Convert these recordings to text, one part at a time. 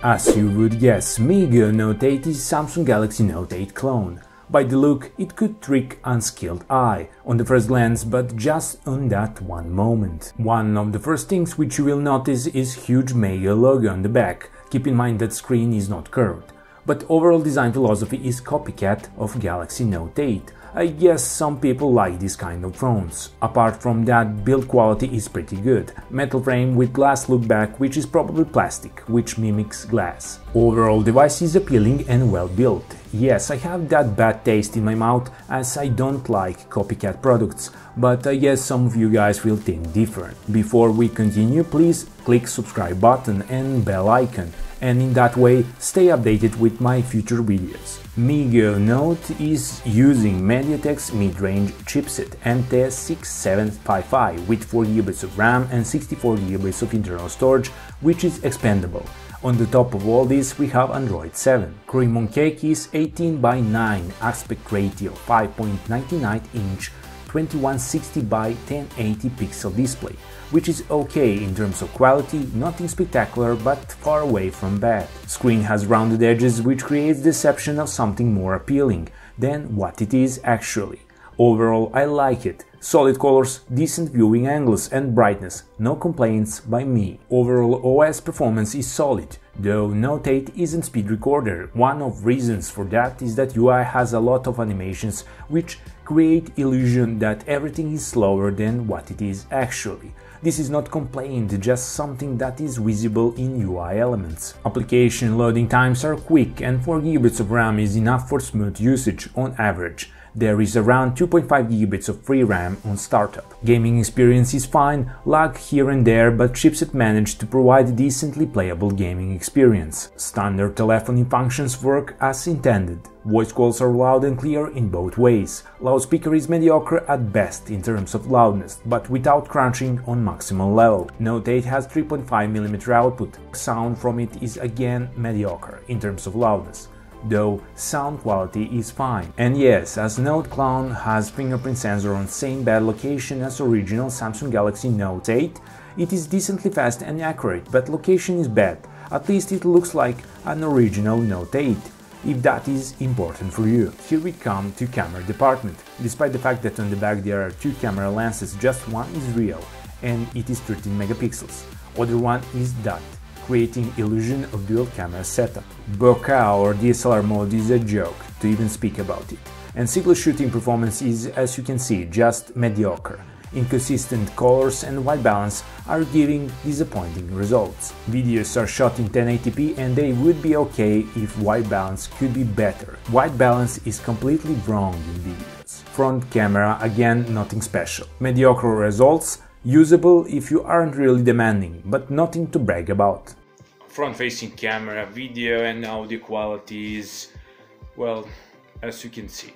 As you would guess, Meiigoo Note 8 is Samsung Galaxy Note 8 clone. By the look, it could trick unskilled eye on the first glance, but just on that one moment. One of the first things which you will notice is huge Meiigoo logo on the back. Keep in mind that screen is not curved. But overall design philosophy is copycat of Galaxy Note 8. I guess some people like this kind of phones. Apart from that, build quality is pretty good. Metal frame with glass look back, which is probably plastic, which mimics glass. Overall device is appealing and well built. Yes, I have that bad taste in my mouth as I don't like copycat products, but I guess some of you guys will think different. Before we continue, please click subscribe button and bell icon, and in that way stay updated with my future videos. Meiigoo Note is using MediaTek's mid-range chipset MT6755 with 4GB of RAM and 64GB of internal storage, which is expandable. On the top of all this we have Android 7. Cream on cake is 18:9 aspect ratio, 5.99-inch 2160 by 1080 pixel display, which is okay in terms of quality, nothing spectacular but far away from bad. Screen has rounded edges, which creates the deception of something more appealing than what it is actually. Overall, I like it. Solid colors, decent viewing angles and brightness, no complaints by me. Overall OS performance is solid, though Note 8 isn't speed recorder. One of reasons for that is that UI has a lot of animations which create illusion that everything is slower than what it is actually. This is not complaint, just something that is visible in UI elements. Application loading times are quick and 4GB of RAM is enough for smooth usage on average. There is around 2.5GB of free RAM on startup. Gaming experience is fine, lag here and there, but chipset managed to provide a decently playable gaming experience. Standard telephony functions work as intended. Voice calls are loud and clear in both ways. Loudspeaker is mediocre at best in terms of loudness, but without crunching on maximal level. Note 8 has 3.5mm output. Sound from it is again mediocre in terms of loudness, though sound quality is fine. And yes, as Note clone has fingerprint sensor on same bad location as original Samsung Galaxy Note 8, it is decently fast and accurate, but location is bad. At least it looks like an original Note 8, if that is important for you. Here we come to camera department. Despite the fact that on the back there are two camera lenses, just one is real and it is 13 megapixels. Other one is dot, creating illusion of dual camera setup. Bokeh or DSLR mode is a joke to even speak about it. And single shooting performance is, as you can see, just mediocre. Inconsistent colors and white balance are giving disappointing results. Videos are shot in 1080p and they would be okay if white balance could be better. White balance is completely wrong in videos. Front camera, again, nothing special. Mediocre results, usable if you aren't really demanding, but nothing to brag about. Front-facing camera, video and audio quality is, well, as you can see.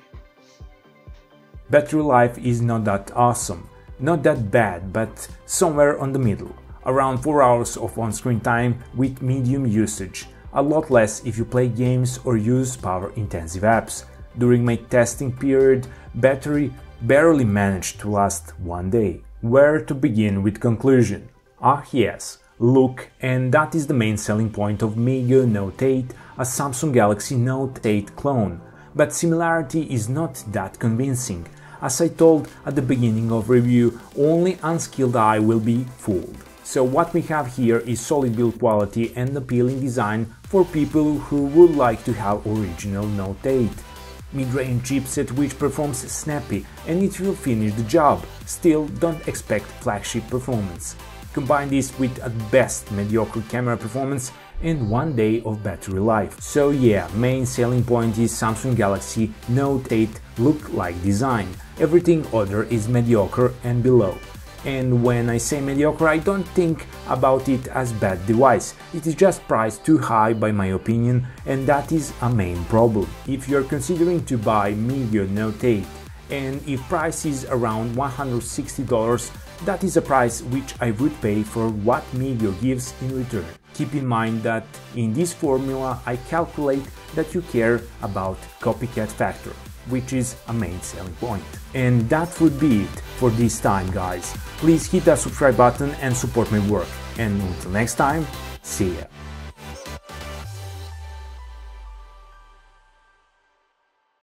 Battery life is not that awesome, not that bad, but somewhere on the middle. Around 4 hours of on-screen time with medium usage, a lot less if you play games or use power-intensive apps. During my testing period, battery barely managed to last one day. Where to begin with conclusion? Ah yes, look, and that is the main selling point of Meiigoo Note 8, a Samsung Galaxy Note 8 clone. But similarity is not that convincing. As I told at the beginning of review, only unskilled eye will be fooled. So what we have here is solid build quality and appealing design for people who would like to have original Note 8. Mid-range chipset which performs snappy and it will finish the job. Still, don't expect flagship performance. Combine this with at best mediocre camera performance and 1 day of battery life. So yeah, main selling point is Samsung Galaxy Note 8 look-like design. Everything other is mediocre and below. And when I say mediocre, I don't think about it as bad device. It is just priced too high by my opinion, and that is a main problem. If you're considering to buy Meiigoo Note 8 and if price is around $160, that is a price which I would pay for what Meiigoo gives in return. Keep in mind that in this formula I calculate that you care about copycat factor, which is a main selling point. And that would be it for this time, guys. Please hit that subscribe button and support my work. And until next time, see ya.